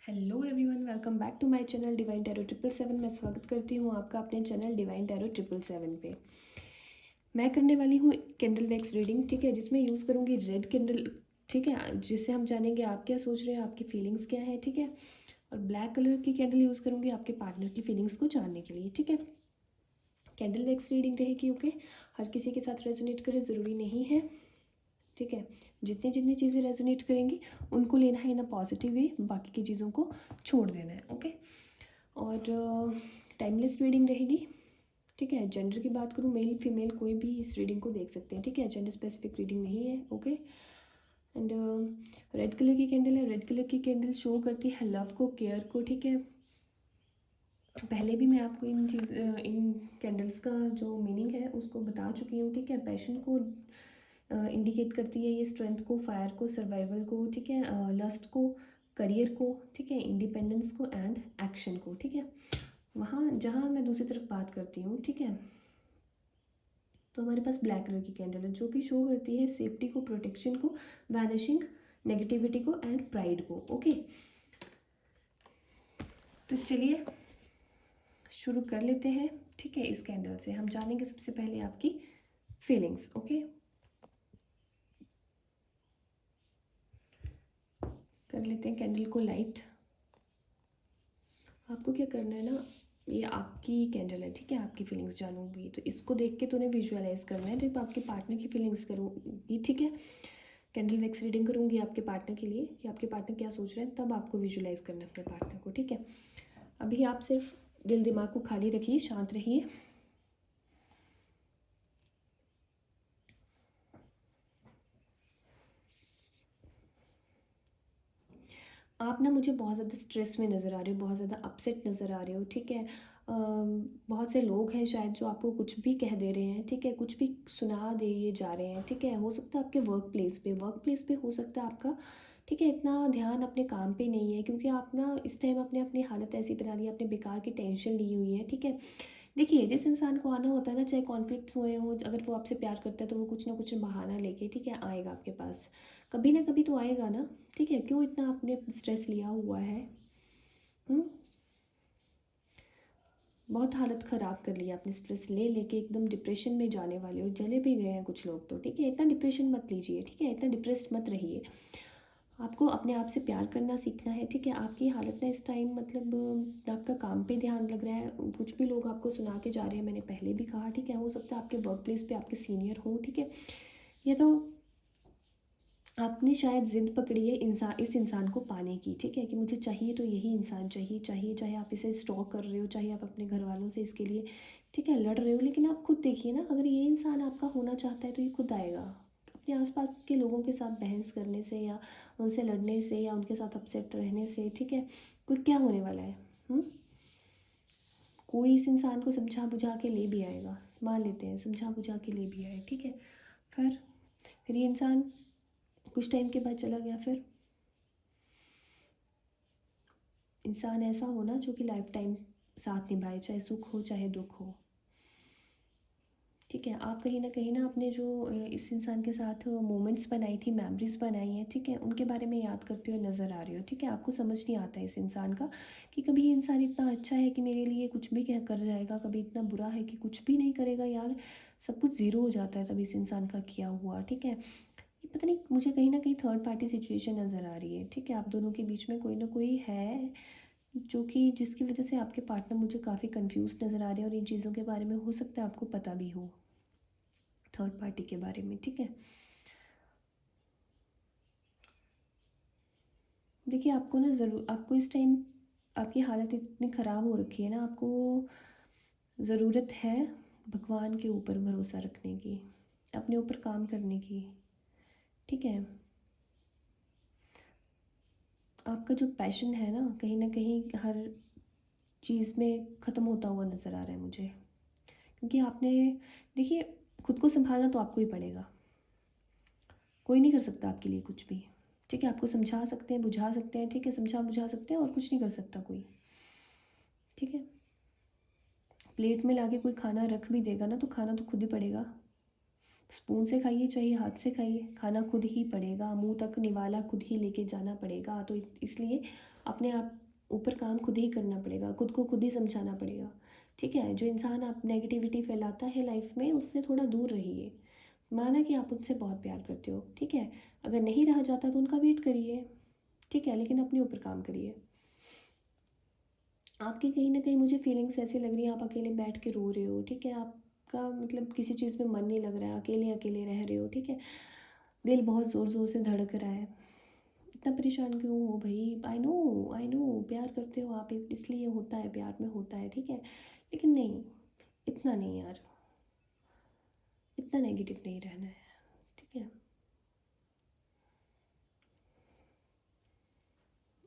Hello everyone, welcome back to my channel divine tarot 777। मैं स्वागत करती हूँ आपका अपने चैनल डिवाइन टैरो 777 पे। मैं करने वाली हूँ कैंडल वैक्स रीडिंग, ठीक है, जिसमें यूज़ करूँगी रेड कैंडल, ठीक है, जिससे हम जानेंगे आप क्या सोच रहे हैं, आपकी फीलिंग्स क्या है, ठीक है। और ब्लैक कलर की कैंडल यूज़ करूँगी आपके पार्टनर की फीलिंग्स को जानने के लिए, ठीक है। कैंडल वैक्स रीडिंग रहेगी, ओके। हर किसी के साथ रेजोनेट करे ज़रूरी नहीं है, ठीक है। जितनी जितनी चीज़ें रेजोनेट करेंगी उनको लेना है इन अ पॉजिटिव वे, बाकी की चीज़ों को छोड़ देना है, ओके। और टाइमलेस रीडिंग रहेगी, ठीक है। जेंडर की बात करूँ, मेल फीमेल कोई भी इस रीडिंग को देख सकते हैं, ठीक है। जेंडर स्पेसिफिक रीडिंग नहीं है, ओके। एंड रेड कलर की कैंडल है। रेड कलर की कैंडल शो करती है लव को, केयर को, ठीक है। पहले भी मैं आपको इन कैंडल्स का जो मीनिंग है उसको बता चुकी हूँ, ठीक है। पैशन को इंडिकेट करती है ये, स्ट्रेंथ को, फायर को, सर्वाइवल को, ठीक है, लस्ट को, करियर को, ठीक है, इंडिपेंडेंस को एंड एक्शन को, ठीक है। वहाँ जहाँ मैं दूसरी तरफ बात करती हूँ, ठीक है, तो हमारे पास ब्लैक कलर की कैंडल है जो कि शो करती है सेफ्टी को, प्रोटेक्शन को, वैनिशिंग नेगेटिविटी को एंड प्राइड को, ओके। तो चलिए शुरू कर लेते हैं, ठीक है। इस कैंडल से हम जानेंगे सबसे पहले आपकी फीलिंग्स, ओके। कर लेते हैं कैंडल को लाइट। आपको क्या करना है ना, ये आपकी कैंडल है, ठीक है, आपकी फीलिंग्स जानूंगी तो इसको देख के तूने विजुअलाइज करना है, तो आपके पार्टनर की फीलिंग्स करूँगी, ठीक है। कैंडल वैक्स रीडिंग करूँगी आपके पार्टनर के लिए कि आपके पार्टनर क्या सोच रहे हैं, तब आपको विजुअलाइज करना है अपने पार्टनर को, ठीक है। अभी आप सिर्फ दिल दिमाग को खाली रखिए, शांत रहिए। आप ना मुझे बहुत ज़्यादा स्ट्रेस में नज़र आ रहे हो, बहुत ज़्यादा अपसेट नज़र आ रहे हो, ठीक है। बहुत से लोग हैं शायद जो आपको कुछ भी कह दे रहे हैं, ठीक है, कुछ भी सुना दिए जा रहे हैं, ठीक है। हो सकता है आपके वर्क प्लेस पे हो सकता है आपका, ठीक है, इतना ध्यान अपने काम पे नहीं है क्योंकि आप ना इस टाइम अपने अपनी हालत ऐसी बना ली है, अपने बेकार की टेंशन ली हुई है, ठीक है। देखिए, जिस इंसान को आना होता है ना, चाहे कॉन्फ्लिक्ट्स हुए हों, अगर वो आपसे प्यार करता है तो वो कुछ ना कुछ बहाना लेके, ठीक है, आएगा आपके पास। कभी ना कभी तो आएगा ना, ठीक है। क्यों इतना आपने स्ट्रेस लिया हुआ है? हुँ? बहुत हालत ख़राब कर ली है आपने स्ट्रेस ले लेके, एकदम डिप्रेशन में जाने वाले हो, चले भी गए हैं कुछ लोग तो, ठीक है। इतना डिप्रेशन मत लीजिए, ठीक है, इतना डिप्रेस्ड मत रहिए। आपको अपने आप से प्यार करना सीखना है, ठीक है। आपकी हालत ना इस टाइम मतलब आपका काम पे ध्यान लग रहा है, कुछ भी लोग आपको सुना के जा रहे हैं, मैंने पहले भी कहा, ठीक है। हो सकता है आपके वर्क प्लेस पे आपके सीनियर हों, ठीक है। या तो आपने शायद ज़िद पकड़ी है इस इंसान को पाने की, ठीक है, कि मुझे चाहिए तो यही इंसान चाहिए चाहिए, चाहे आप इसे स्टॉक कर रहे हो, चाहे आप अपने घर वालों से इसके लिए, ठीक है, लड़ रहे हो, लेकिन आप खुद देखिए ना, अगर ये इंसान आपका होना चाहता है तो ये खुद आएगा। अपने आसपास के लोगों के साथ बहस करने से या उनसे लड़ने से या उनके साथ अपसेट रहने से, ठीक है, कोई क्या होने वाला है? हुँ? कोई इस इंसान को समझा बुझा के ले भी आएगा, मान लेते हैं समझा बुझा के ले भी आए, ठीक है। फिर ये इंसान कुछ टाइम के बाद चला गया, फिर इंसान ऐसा हो ना जो कि लाइफ टाइम साथ निभाए, चाहे सुख हो चाहे दुख हो, ठीक है। आप कहीं ना अपने जो इस इंसान के साथ मोमेंट्स बनाई थी, मेमोरीज बनाई हैं, ठीक है, उनके बारे में याद करते हुए नज़र आ रहे हो, ठीक है। आपको समझ नहीं आता है इस इंसान का कि कभी ये इंसान इतना अच्छा है कि मेरे लिए कुछ भी कह कर जाएगा, कभी इतना बुरा है कि कुछ भी नहीं करेगा यार, सब कुछ ज़ीरो हो जाता है तब इस इंसान का किया हुआ, ठीक है। ये पता नहीं, मुझे कहीं ना कहीं थर्ड पार्टी सिचुएशन नज़र आ रही है, ठीक है। आप दोनों के बीच में कोई ना कोई है जो कि जिसकी वजह से आपके पार्टनर मुझे काफ़ी कंफ्यूज नज़र आ रहे हैं और इन चीज़ों के बारे में हो सकता है आपको पता भी हो, थर्ड पार्टी के बारे में, ठीक है। देखिए, आपको ना ज़रूर, आपको इस टाइम आपकी हालत इतनी ख़राब हो रखी है ना, आपको ज़रूरत है भगवान के ऊपर भरोसा रखने की, अपने ऊपर काम करने की, ठीक है। आपका जो पैशन है ना कहीं हर चीज़ में ख़त्म होता हुआ नज़र आ रहा है मुझे, क्योंकि आपने, देखिए, खुद को संभालना तो आपको ही पड़ेगा, कोई नहीं कर सकता आपके लिए कुछ भी, ठीक है। आपको समझा सकते हैं, बुझा सकते हैं, ठीक है, समझा बुझा सकते हैं और कुछ नहीं कर सकता कोई, ठीक है। प्लेट में लाके कोई खाना रख भी देगा ना तो खाना तो खुद ही पड़ेगा, स्पून से खाइए चाहे हाथ से खाइए, खाना खुद ही पड़ेगा, मुंह तक निवाला खुद ही लेके जाना पड़ेगा। तो इसलिए अपने आप ऊपर काम खुद ही करना पड़ेगा, खुद को खुद ही समझाना पड़ेगा। ठीक है, जो इंसान आप नेगेटिविटी फैलाता है लाइफ में, उससे थोड़ा दूर रहिए। माना कि आप उनसे बहुत प्यार करते हो, ठीक है, अगर नहीं रहा जाता तो उनका वेट करिए, ठीक है, लेकिन अपने ऊपर काम करिए। आपकी कहीं ना कहीं मुझे फीलिंग्स ऐसी लग रही है, आप अकेले बैठ के रो रहे हो, ठीक है, आपका मतलब किसी चीज़ में मन नहीं लग रहा है, अकेले अकेले रह रहे हो, ठीक है, दिल बहुत ज़ोर ज़ोर से धड़क रहा है। इतना परेशान क्यों हो भाई? आई नो प्यार करते हो आप, इसलिए होता है, प्यार में होता है, ठीक है, लेकिन नहीं, इतना नहीं यार, इतना नेगेटिव नहीं रहना है, ठीक है।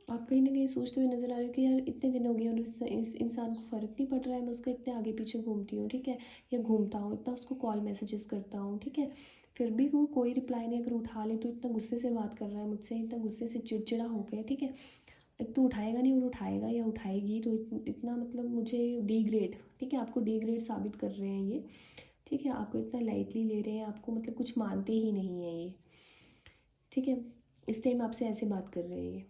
आप कहीं ना कहीं सोचते हुए नज़र आ रहे हो कि यार इतने दिन हो गए और इस इंसान को फ़र्क नहीं पड़ रहा है, मैं उसका इतने आगे पीछे घूमती हूँ, ठीक है, या घूमता हूँ, इतना उसको कॉल मैसेजेस करता हूँ, ठीक है, फिर भी वो कोई रिप्लाई नहीं, अगर उठा ले तो इतना गुस्से से बात कर रहा है मुझसे, इतना गुस्से से चिड़चिड़ा हो गया, ठीक है, एक तो उठाएगा नहीं और उठाएगा या उठाएगी तो इतना मतलब मुझे डी ग्रेड, ठीक है, आपको डी ग्रेड साबित कर रहे हैं ये, ठीक है, आपको इतना लाइटली ले रहे हैं, आपको मतलब कुछ मानते ही नहीं है ये, ठीक है, इस टाइम आपसे ऐसे बात कर रहे हैं ये।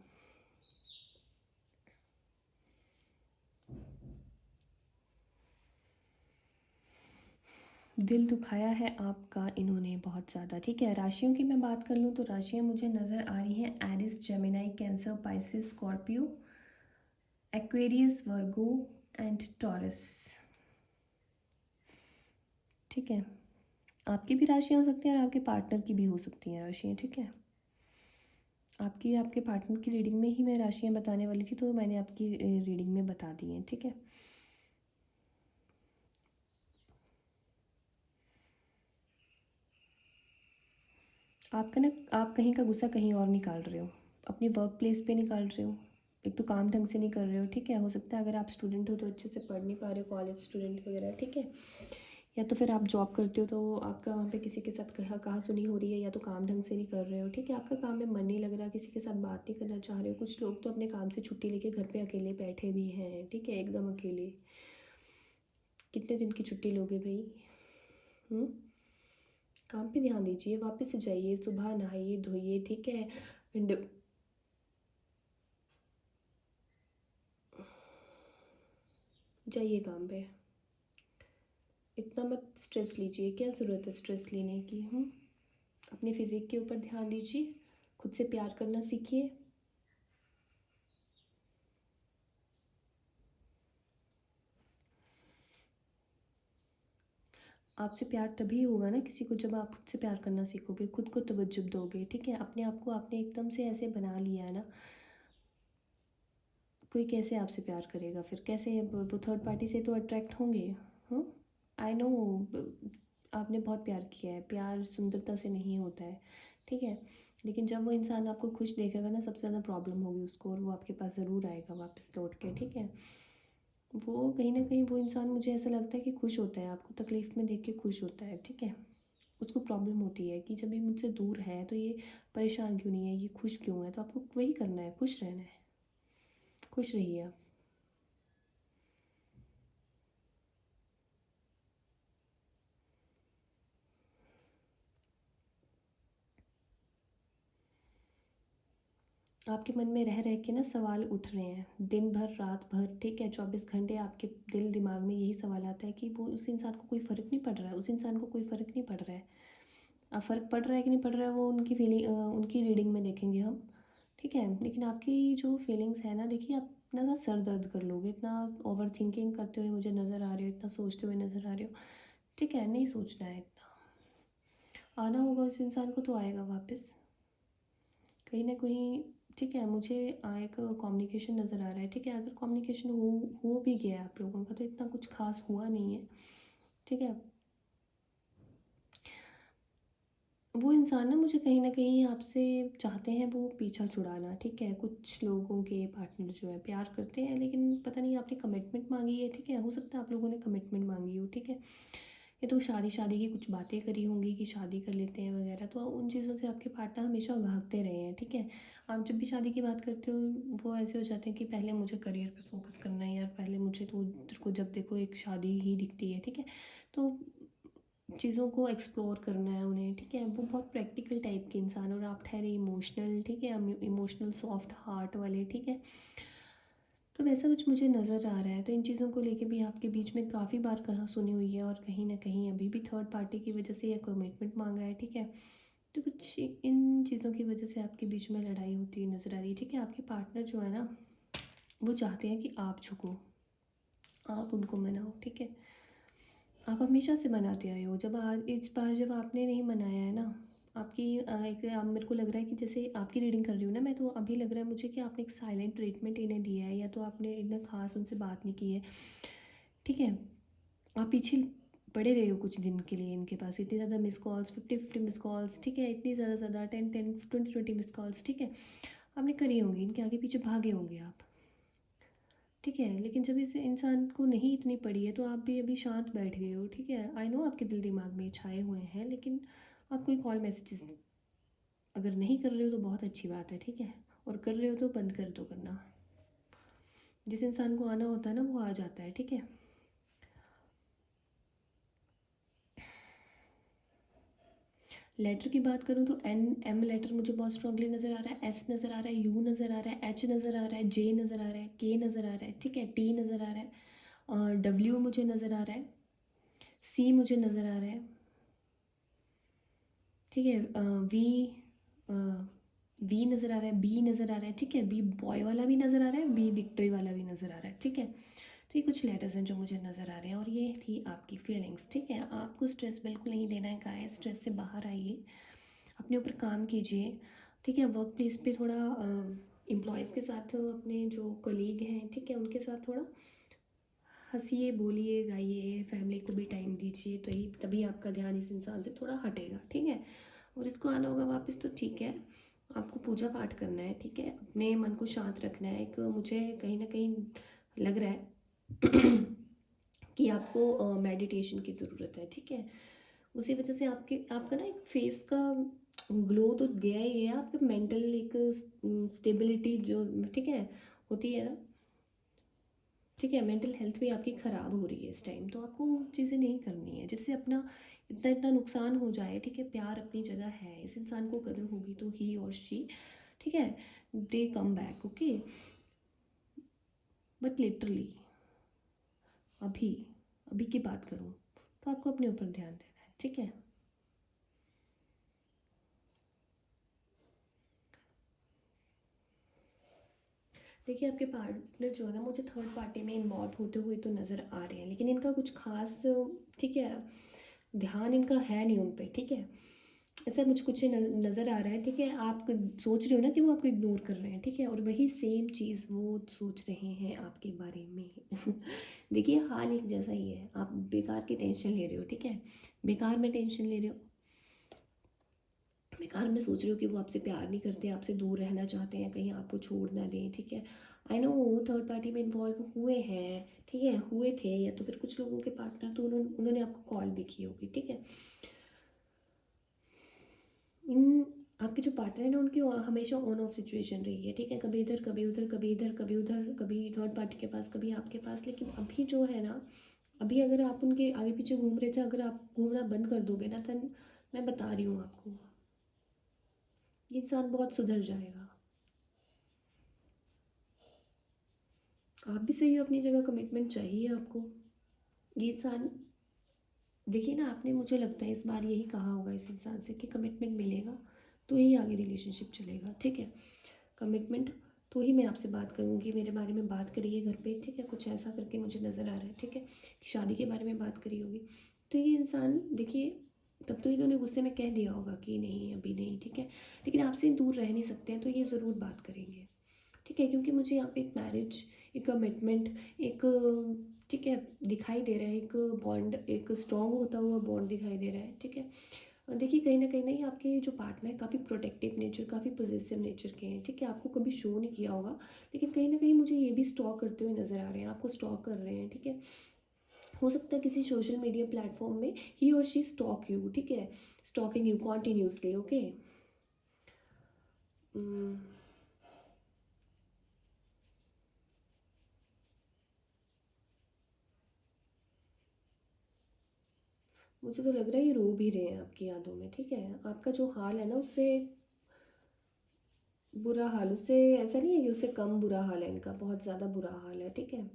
दिल दुखाया है आपका इन्होंने बहुत ज़्यादा, ठीक है। राशियों की मैं बात कर लूँ तो राशियाँ मुझे नज़र आ रही हैं, Aries, Gemini, Cancer, Pisces, Scorpio, Aquarius, Virgo and Taurus, ठीक है। आपकी भी राशियाँ हो सकती हैं और आपके पार्टनर की भी हो सकती हैं राशियाँ, ठीक है। आपकी आपके पार्टनर की रीडिंग में ही मैं राशियाँ बताने वाली थी, तो मैंने आपकी रीडिंग में बता दी हैं, ठीक है। आपका ना, आप कहीं का गुस्सा कहीं और निकाल रहे हो, अपनी वर्क प्लेस पे निकाल रहे हो, एक तो काम ढंग से नहीं कर रहे हो, ठीक है, हो सकता है अगर आप स्टूडेंट हो तो अच्छे से पढ़ नहीं पा रहे हो, कॉलेज स्टूडेंट वगैरह, ठीक है, या तो फिर आप जॉब करते हो तो आपका वहाँ पे किसी के साथ कहा सुनी हो रही है, या तो काम ढंग से नहीं कर रहे हो, ठीक है, आपका काम में मन नहीं लग रहा, किसी के साथ बात नहीं करना चाह रहे हो, कुछ लोग तो अपने काम से छुट्टी लेके घर पे अकेले बैठे भी हैं, ठीक है, एकदम अकेले। कितने दिन की छुट्टी लोगे भाई? हम्म, काम पे ध्यान दीजिए, वापस से जाइए, सुबह नहाइए धोइए, ठीक है, एंड जाइए काम पे। इतना मत स्ट्रेस लीजिए, क्या ज़रूरत है स्ट्रेस लेने की? अपने फिज़िक के ऊपर ध्यान दीजिए, खुद से प्यार करना सीखिए। आपसे प्यार तभी होगा ना किसी को, जब आप खुद से प्यार करना सीखोगे, खुद को तवज्जो दोगे, ठीक है, अपने आप को आपने एकदम से ऐसे बना लिया है ना, कोई कैसे आपसे प्यार करेगा फिर? कैसे वो थर्ड पार्टी से तो अट्रैक्ट होंगे। हाँ, आई नो, आपने बहुत प्यार किया है, प्यार सुंदरता से नहीं होता है, ठीक है, लेकिन जब वो इंसान आपको खुश देखेगा ना, सबसे ज़्यादा प्रॉब्लम होगी उसको, और वो आपके पास ज़रूर आएगा वापस लौट के, ठीक है। वो कहीं ना कहीं वो इंसान, मुझे ऐसा लगता है कि खुश होता है, आपको तकलीफ़ में देख के खुश होता है, ठीक है। उसको प्रॉब्लम होती है कि जब ये मुझसे दूर है तो ये परेशान क्यों नहीं है, ये खुश क्यों है, तो आपको वही करना है, खुश रहना है, खुश रहिए आप। आपके मन में रह रह के ना सवाल उठ रहे हैं, दिन भर रात भर, ठीक है, 24 घंटे आपके दिल दिमाग में यही सवाल आता है कि वो उस इंसान को कोई फ़र्क नहीं पड़ रहा है, उस इंसान को कोई फ़र्क नहीं पड़ रहा है। अब फ़र्क पड़ रहा है कि नहीं पड़ रहा है वो उनकी फीलिंग, उनकी रीडिंग में देखेंगे हम, ठीक है, लेकिन आपकी जो फीलिंग्स है ना, देखिए आप इतना सा सर दर्द कर लोगे, इतना ओवर थिंकिंग करते हुए मुझे नज़र आ रहे हो, इतना सोचते हुए नज़र आ रहे हो, ठीक है, नहीं सोचना है इतना। आना होगा उस इंसान को तो आएगा वापस, कहीं ना कहीं, ठीक है, मुझे एक कम्युनिकेशन नज़र आ रहा है, ठीक है, अगर कम्युनिकेशन हो भी गया है आप लोगों का तो इतना कुछ खास हुआ नहीं है, ठीक है। वो इंसान ना मुझे कहीं ना कहीं आपसे चाहते हैं वो पीछा छुड़ाना, ठीक है, कुछ लोगों के पार्टनर जो है प्यार करते हैं, लेकिन पता नहीं आपने कमिटमेंट मांगी है, ठीक है, हो सकता है आप लोगों ने कमिटमेंट मांगी हो, ठीक है, ये तो शादी शादी की कुछ बातें करी होंगी कि शादी कर लेते हैं वगैरह, तो उन चीज़ों से आपके पार्टनर हमेशा भागते रहे हैं, ठीक है। आप जब भी शादी की बात करते हो, वो ऐसे हो जाते हैं कि पहले मुझे करियर पे फोकस करना है यार, पहले मुझे तो उधर को जब देखो एक शादी ही दिखती है, ठीक है, तो चीज़ों को एक्सप्लोर करना है उन्हें, ठीक है। वो बहुत प्रैक्टिकल टाइप के इंसान, और आप ठहरे इमोशनल, ठीक है, इमोशनल सॉफ्ट हार्ट वाले, ठीक है। तो वैसा कुछ मुझे नज़र आ रहा है। तो इन चीज़ों को लेके भी आपके बीच में काफ़ी बार कहा सुनी हुई है, और कहीं ना कहीं अभी भी थर्ड पार्टी की वजह से यह कमिटमेंट मांगा है, ठीक है। तो कुछ इन चीज़ों की वजह से आपके बीच में लड़ाई होती हुई नज़र आ रही है, ठीक है। आपके पार्टनर जो है ना, वो चाहते हैं कि आप झुको, आप उनको मनाओ, ठीक है। आप हमेशा से मनाते आए हो, जब आज इस बार जब आपने नहीं मनाया है ना, आपकी एक अब मेरे को लग रहा है कि जैसे आपकी रीडिंग कर रही हूँ ना मैं, तो अभी लग रहा है मुझे कि आपने एक साइलेंट ट्रीटमेंट इन्हें दिया है, या तो आपने इतना खास उनसे बात नहीं की है, ठीक है। आप पीछे पड़े रहे हो कुछ दिन के लिए इनके पास, इतनी ज़्यादा मिस कॉल्स, 50-50 मिस कॉल्स, ठीक है, इतनी ज़्यादा ज़्यादा 10-10 20-20 मिस कॉल्स, ठीक है, आपने करी होंगी, इनके आगे पीछे भागे होंगे आप, ठीक है। लेकिन जब इस इंसान को नहीं इतनी पड़ी है, तो आप भी अभी शांत बैठ गए हो, ठीक है। आई नो आपके दिल दिमाग में ये छाए हुए हैं, लेकिन आप कोई कॉल मैसेजेस अगर नहीं कर रहे हो तो बहुत अच्छी बात है, ठीक है। और कर रहे हो तो बंद कर दो करना। जिस इंसान को आना होता है ना, वो आ जाता है, ठीक है। लेटर की बात करूँ तो एम लेटर मुझे बहुत स्ट्रांगली नज़र आ रहा है, एस नज़र आ रहा है, यू नज़र आ रहा है, एच नज़र आ रहा है, जे नज़र आ रहा है, के नज़र आ रहा है, ठीक है, टी नज़र आ रहा है, और डब्ल्यू मुझे नज़र आ रहा है, सी मुझे नज़र आ रहा है, ठीक है। वी वी नज़र आ रहा है, बी नज़र आ रहा है, ठीक है, बी बॉय वाला भी नज़र आ रहा है, बी विक्ट्री वाला भी नज़र आ रहा है, ठीक है। तो ये कुछ लेटर्स हैं जो मुझे नज़र आ रहे हैं, और ये थी आपकी फीलिंग्स, ठीक है। आपको स्ट्रेस बिल्कुल नहीं लेना है गाइस, स्ट्रेस से बाहर आइए, अपने ऊपर काम कीजिए, ठीक है। वर्क प्लेस पे थोड़ा एम्प्लॉयज़ के साथ, अपने जो कलीग हैं, ठीक है, उनके साथ थोड़ा हंसिए, बोलिए, गाइए, फैमिली को भी टाइम दीजिए, तो ही तभी आपका ध्यान इस इंसान से थोड़ा हटेगा, ठीक है। और इसको आना होगा वापस तो ठीक है, आपको पूजा पाठ करना है, ठीक है, अपने मन को शांत रखना है। एक मुझे कहीं ना कहीं लग रहा है कि आपको मेडिटेशन की ज़रूरत है, ठीक है। उसी वजह से आपके आपका ना एक फेस का ग्लो तो गया ही है, आपके मेंटल एक स्टेबिलिटी जो, ठीक है, होती है ना, ठीक है, मेंटल हेल्थ भी आपकी ख़राब हो रही है इस टाइम। तो आपको वो चीज़ें नहीं करनी है जिससे अपना इतना इतना नुकसान हो जाए, ठीक है। प्यार अपनी जगह है, इस इंसान को कदर होगी तो ही और शी, ठीक है, they come back, okay. But literally अभी अभी की बात करूँ तो आपको अपने ऊपर ध्यान देना है, ठीक है। देखिए आपके पार्टनर जो है ना, मुझे थर्ड पार्टी में इन्वॉल्व होते हुए तो नज़र आ रहे हैं, लेकिन इनका कुछ खास, ठीक है, ध्यान इनका है नहीं उन पे, ठीक है। ऐसा मुझे कुछ नज़र आ रहा है, ठीक है। आप सोच रहे हो ना कि वो आपको इग्नोर कर रहे हैं, ठीक है, और वही सेम चीज़ वो सोच रहे हैं आपके बारे में देखिए हाल एक जैसा ही है, आप बेकार की टेंशन ले रहे हो, ठीक है, बेकार में टेंशन ले रहे हो, बेकार में सोच रहे हो कि वो आपसे प्यार नहीं करते, आपसे दूर रहना चाहते हैं, कहीं आपको छोड़ ना दें, ठीक है। आई नो थर्ड पार्टी में इन्वॉल्व हुए हैं, ठीक है, हुए थे, या तो फिर कुछ लोगों के पार्टनर तो उन्होंने आपको कॉल भी की होगी, ठीक है। इन आपके जो पार्टनर है ना, उनकी हमेशा ऑन ऑफ सिचुएशन रही है, ठीक है, कभी इधर कभी उधर, कभी इधर कभी उधर, कभी थर्ड पार्टी के पास, कभी आपके पास। लेकिन अभी जो है ना, अभी अगर आप उनके आगे पीछे घूम रहे थे, अगर आप घूमना बंद कर दोगे ना, तो मैं बता रही हूँ आपको, ये इंसान बहुत सुधर जाएगा। आप भी सही हो अपनी जगह, कमिटमेंट चाहिए आपको। ये इंसान, देखिए ना, आपने मुझे लगता है इस बार यही कहा होगा इस इंसान से कि कमिटमेंट मिलेगा तो ही आगे रिलेशनशिप चलेगा, ठीक है। कमिटमेंट तो ही मैं आपसे बात करूँगी, मेरे बारे में बात करिए घर पे, ठीक है, कुछ ऐसा करके मुझे नज़र आ रहा है, ठीक है, कि शादी के बारे में बात करी होगी। तो ये इंसान देखिए, तब तो इन्होंने गुस्से में कह दिया होगा कि नहीं अभी नहीं, ठीक है, लेकिन आपसे दूर रह नहीं सकते हैं, तो ये ज़रूर बात करेंगे, ठीक है। क्योंकि मुझे यहाँ पे एक मैरिज, एक कमिटमेंट, एक, ठीक है, दिखाई दे रहा है, एक बॉन्ड, एक स्ट्रॉन्ग होता हुआ बॉन्ड दिखाई दे रहा है, ठीक है। देखिए कहीं ना कहीं नहीं, आपके जो पार्टनर है काफ़ी प्रोटेक्टिव नेचर, काफ़ी पॉजिटिव नेचर के हैं, ठीक है, आपको कभी शो नहीं किया होगा, लेकिन कहीं ना कहीं मुझे ये भी स्टॉक करते हुए नज़र आ रहे हैं, आपको स्टॉक कर रहे हैं, ठीक है। हो सकता है किसी सोशल मीडिया प्लेटफॉर्म में ही और शी स्टॉक यू, ठीक है, स्टॉकिंग यू कॉन्टीन्यूसली, ओके। मुझे तो लग रहा है ये रो भी रहे हैं आपकी यादों में, ठीक है? आपका जो हाल है ना उससे बुरा हाल, उससे ऐसा नहीं है कि उससे कम बुरा हाल है इनका, बहुत ज़्यादा बुरा हाल है, ठीक है?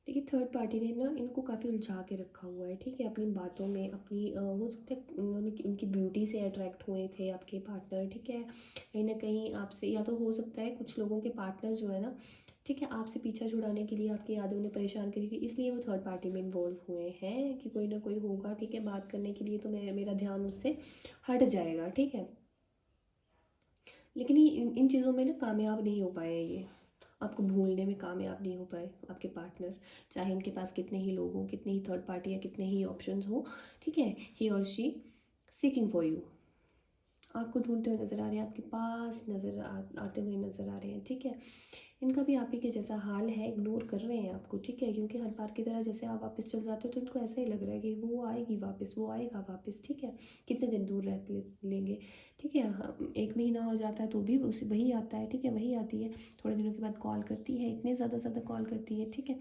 देखिए थर्ड पार्टी ने ना इनको काफ़ी उलझा के रखा हुआ है, ठीक है? अपनी बातों में, अपनी हो सकता है उन्होंने उनकी ब्यूटी से अट्रैक्ट हुए थे आपके पार्टनर, ठीक है? कहीं न कहीं आपसे, या तो हो सकता है कुछ लोगों के पार्टनर जो है ना, ठीक है, आपसे पीछा छुड़ाने के लिए आपकी यादें उन्हें परेशान करी थी, इसलिए वो थर्ड पार्टी में इन्वॉल्व हुए हैं कि कोई ना कोई होगा, ठीक है, बात करने के लिए, तो मैं मेरा ध्यान उससे हट जाएगा, ठीक है? लेकिन ये इन चीज़ों में ना कामयाब नहीं हो पाए ये, आपको भूलने में कामयाब नहीं हो पाए आपके पार्टनर, चाहे उनके पास कितने ही लोग हों, कितनी ही थर्ड पार्टी या कितने ही ऑप्शंस हो, ठीक है? ही और शी सीकिंग फॉर यू, आपको ढूंढते हुए नज़र आ रहे हैं, आपके पास आते हुए नज़र आ रहे हैं, ठीक है? इनका भी आप ही के जैसा हाल है, इग्नोर कर रहे हैं आपको, ठीक है? क्योंकि हर बार की तरह जैसे आप वापस चल जाते हो तो इनको ऐसा ही लग रहा है कि वो आएगी वापस, वो आएगा वापस, ठीक है? कितने दिन दूर लेंगे, ठीक है? हाँ, 1 महीना हो जाता है तो भी उस वही आता है, ठीक है? वही आती है, थोड़े दिनों के बाद कॉल करती है, इतने ज़्यादा ज़्यादा कॉल करती है, ठीक है?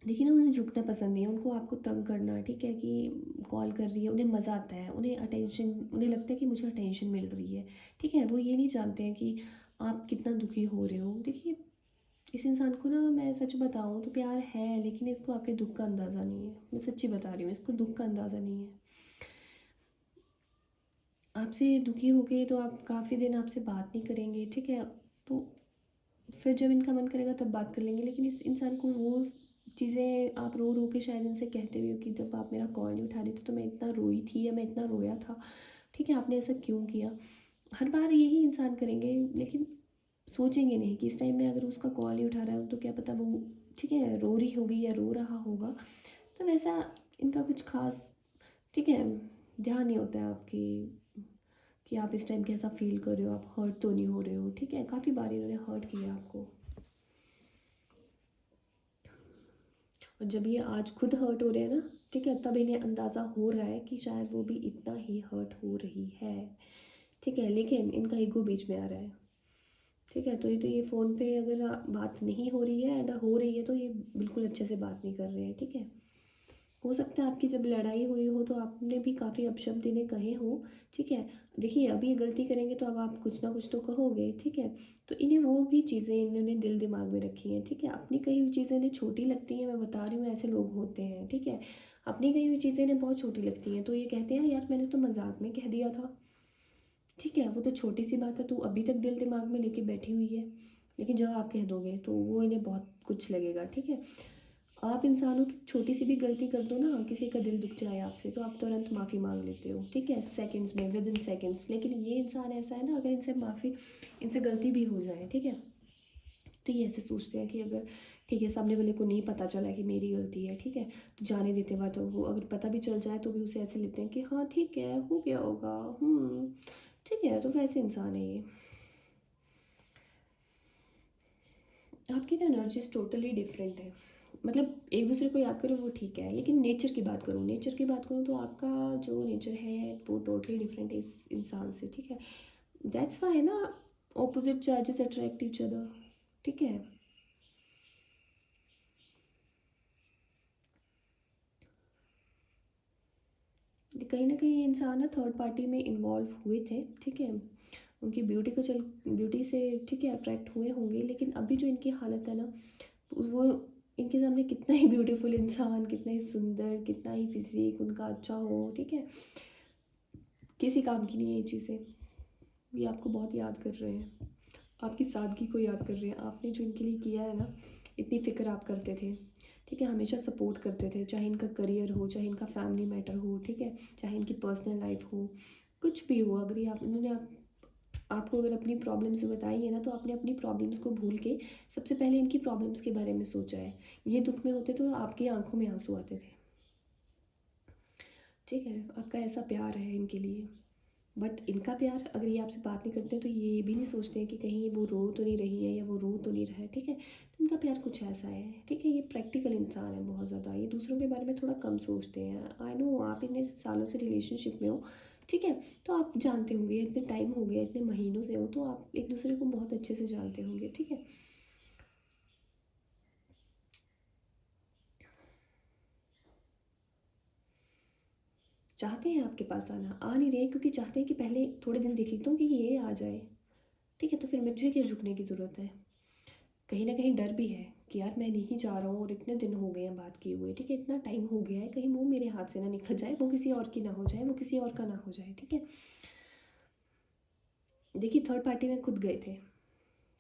देखिए ना, उन्हें झुकना पसंद नहीं है, उनको आपको तंग करना, ठीक है? कि कॉल कर रही है, उन्हें मज़ा आता है, उन्हें अटेंशन, उन्हें लगता है कि मुझे अटेंशन मिल रही है, ठीक है? वो ये नहीं जानते हैं कि आप कितना दुखी हो रहे हो। देखिए, इस इंसान को ना, मैं सच बताऊँ तो प्यार है, लेकिन इसको आपके दुःख का अंदाज़ा नहीं है। मैं सच्ची बता रही हूँ, इसको दुःख का अंदाज़ा नहीं है। आपसे दुखी हो गए तो आप काफ़ी दिन आपसे बात नहीं करेंगे, ठीक है? तो फिर जब इनका मन करेगा तब बात कर लेंगे, लेकिन इस इंसान को वो चीज़ें आप रो रो के शायद इनसे कहते भी हो कि जब आप मेरा कॉल नहीं उठा रही थी तो मैं इतना रोई थी या मैं इतना रोया था, ठीक है? आपने ऐसा क्यों किया? हर बार यही इंसान करेंगे, लेकिन सोचेंगे नहीं कि इस टाइम में अगर उसका कॉल नहीं उठा रहा है तो क्या पता वो, ठीक है, रो रही होगी या रो रहा होगा। तो वैसा इनका कुछ ख़ास, ठीक है, ध्यान नहीं होता है आपकी कि आप इस टाइम कैसा फ़ील कर रहे हो, आप हर्ट तो नहीं हो रहे हो, ठीक है? काफ़ी बार इन्होंने हर्ट किया आपको, और जब ये आज खुद हर्ट हो रहे हैं ना, ठीक है, तब इन्हें अंदाज़ा हो रहा है कि शायद वो भी इतना ही हर्ट हो रही है, ठीक है? लेकिन इनका ईगो बीच में आ रहा है, ठीक है? तो ये फ़ोन पे अगर बात नहीं हो रही है, एंड हो रही है तो ये बिल्कुल अच्छे से बात नहीं कर रहे हैं, ठीक है? हो सकता है आपकी जब लड़ाई हुई हो तो आपने भी काफ़ी अपशब्द इन्हें कहे हों, ठीक है? देखिए, अभी ये गलती करेंगे तो अब आप कुछ ना कुछ तो कहोगे, ठीक है? तो इन्हें वो भी चीज़ें इन्होंने दिल दिमाग में रखी हैं, ठीक है? अपनी कही हुई चीज़ें इन्हें छोटी लगती हैं, मैं बता रही हूँ, ऐसे लोग होते हैं, ठीक है? अपनी कही हुई चीज़ें इन्हें बहुत छोटी लगती हैं, तो ये कहते हैं यार मैंने तो मज़ाक में कह दिया था, ठीक है? वो तो छोटी सी बात है, तू अभी तक दिल दिमाग में लेके बैठी हुई है। लेकिन जब आप कह दोगे तो वो इन्हें बहुत कुछ लगेगा, ठीक है? आप इंसानों की छोटी सी भी गलती कर दो ना, किसी का दिल दुख जाए आपसे तो आप तुरंत माफ़ी मांग लेते हो, ठीक है? सेकंड्स में, विद इन सेकंड्स। लेकिन ये इंसान ऐसा है ना, अगर इनसे गलती भी हो जाए, ठीक है, तो ये ऐसे सोचते हैं कि अगर, ठीक है, सामने वाले को नहीं पता चला कि मेरी गलती है, ठीक है, तो जाने देते बात, तो वो अगर पता भी चल जाए तो भी उसे ऐसे लेते हैं कि हाँ ठीक है, हो गया होगा, ठीक है। तो वैसे इंसान है ये। आपकी ना एनर्जीज टोटली डिफरेंट है, मतलब एक दूसरे को याद करो वो ठीक है, लेकिन नेचर की बात करूँ तो आपका जो नेचर है वो टोटली डिफरेंट है इस इंसान से, ठीक है? दैट्स वाई ना, opposite charges attract each other, ठीक है? कहीं ना कहीं ये इंसान ना थर्ड पार्टी में इन्वॉल्व हुए थे, ठीक है? उनकी ब्यूटी से, ठीक है, अट्रैक्ट हुए होंगे, लेकिन अभी जो इनकी हालत है ना, वो, इनके सामने कितना ही ब्यूटीफुल इंसान, कितना ही सुंदर, कितना ही फिजिक उनका अच्छा हो, ठीक है, किसी काम की नहीं है ये चीज़ें। ये आपको बहुत याद कर रहे हैं, आपकी सादगी को याद कर रहे हैं, आपने जो इनके लिए किया है ना, इतनी फ़िक्र आप करते थे, ठीक है, हमेशा सपोर्ट करते थे, चाहे इनका करियर हो, चाहे इनका फैमिली मैटर हो, ठीक है, चाहे इनकी पर्सनल लाइफ हो, कुछ भी हो, अगर ये आप इन्होंने आपको अगर अपनी प्रॉब्लम्स बताई है ना, तो आपने अपनी प्रॉब्लम्स को भूल के सबसे पहले इनकी प्रॉब्लम्स के बारे में सोचा है। ये दुख में होते तो आपकी आंखों में आंसू आते थे। ठीक है, आपका ऐसा प्यार है इनके लिए। बट इनका प्यार, अगर ये आपसे बात नहीं करते हैं तो ये भी नहीं सोचते हैं कि कहीं वो रो तो नहीं रही है या वो रो तो नहीं रहा है। ठीक है, तो इनका प्यार कुछ ऐसा है। ठीक है, ये प्रैक्टिकल इंसान है बहुत ज़्यादा, ये दूसरों के बारे में थोड़ा कम सोचते हैं। आई नो आप इतने सालों से रिलेशनशिप में हो, ठीक है, तो आप जानते होंगे, इतने टाइम हो गया, इतने महीनों से हो, तो आप एक दूसरे को बहुत अच्छे से जानते होंगे। ठीक है, चाहते हैं आपके पास आना, आ नहीं रहे क्योंकि चाहते हैं कि पहले थोड़े दिन देख लेता हूँ कि ये आ जाए। ठीक है, तो फिर मुझे क्या झुकने की ज़रूरत है। कहीं ना कहीं डर भी है कि यार मैं नहीं जा रहा हूँ और इतने दिन हो गए हैं बात किए हुए। ठीक है, इतना टाइम हो गया है, कहीं वो मेरे हाथ से ना निकल जाए, वो किसी और की ना हो जाए, वो किसी और का ना हो जाए। ठीक है, देखिए थर्ड पार्टी में खुद गए थे।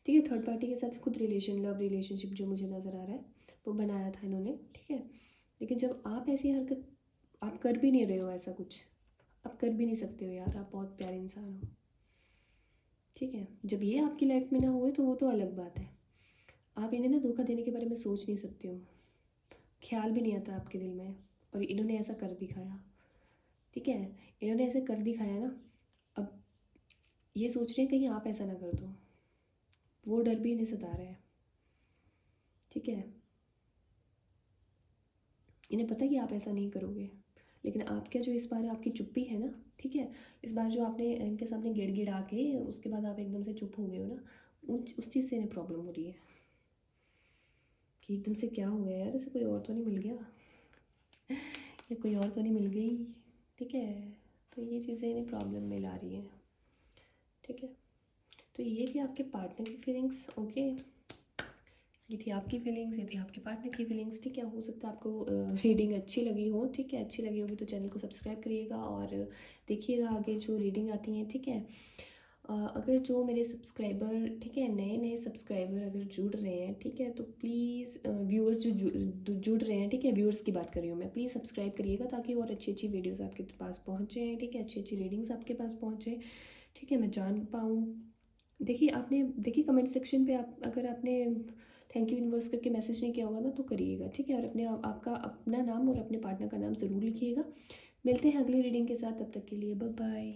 ठीक है, थर्ड पार्टी के साथ खुद लव रिलेशनशिप जो मुझे नज़र आ रहा है वो बनाया था इन्होंने। ठीक है, लेकिन जब आप ऐसी हरकत, आप कर भी नहीं रहे हो ऐसा कुछ, आप कर भी नहीं सकते हो यार, आप बहुत प्यारे इंसान हो। ठीक है, जब ये आपकी लाइफ में ना हुए तो वो तो अलग बात है। आप इन्हें ना धोखा देने के बारे में सोच नहीं सकते हो, ख्याल भी नहीं आता आपके दिल में, और इन्होंने ऐसा कर दिखाया। ठीक है, इन्होंने ऐसे कर दिखाया ना, अब ये सोच रहे हैं कहीं आप ऐसा ना कर दो, वो डर भी इन्हें सता रहा है। ठीक है, इन्हें पता है कि आप ऐसा नहीं करोगे, लेकिन आप क्या, जो इस बार आपकी चुप्पी है ना, ठीक है, इस बार जो आपने इनके सामने गिड़गिड़ा के उसके बाद आप एकदम से चुप हो गए हो ना, उस चीज़ से इन्हें प्रॉब्लम हो रही है कि एकदम से क्या हो गया यार, इसे कोई और तो नहीं मिल गया या कोई और तो नहीं मिल गई। ठीक है, तो ये चीज़ें इन्हें प्रॉब्लम में ला रही हैं। ठीक है, तो ये थी आपके पार्टनर की फीलिंग्स। ओके, ये थी आपकी फीलिंग्स, ये थी आपके पार्टनर की फीलिंग्स। ठीक है, हो सकता है आपको रीडिंग अच्छी लगी हो। ठीक है, अच्छी लगी होगी तो चैनल को सब्सक्राइब करिएगा और देखिएगा आगे जो रीडिंग आती हैं। ठीक है, अगर जो मेरे सब्सक्राइबर, ठीक है, नए नए सब्सक्राइबर अगर जुड़ रहे हैं, ठीक है, तो प्लीज़ व्यूअर्स जो जुड़ रहे हैं, ठीक है, व्यूअर्स की बात कर रही हूँ मैं, प्लीज़ सब्सक्राइब करिएगा ताकि और अच्छी अच्छी वीडियोज़ आपके पास पहुँचें। ठीक है, अच्छी अच्छी रीडिंग्स आपके पास पहुँचे। ठीक है, मैं जान पाऊँ। देखिए आपने, देखिए कमेंट सेक्शन पे आप, अगर आपने थैंक यू यूनिवर्स करके मैसेज नहीं किया होगा ना, तो करिएगा। ठीक है, और अपने आपका अपना नाम और अपने पार्टनर का नाम ज़रूर लिखिएगा। मिलते हैं अगली रीडिंग के साथ, तब तक के लिए बाय बाय।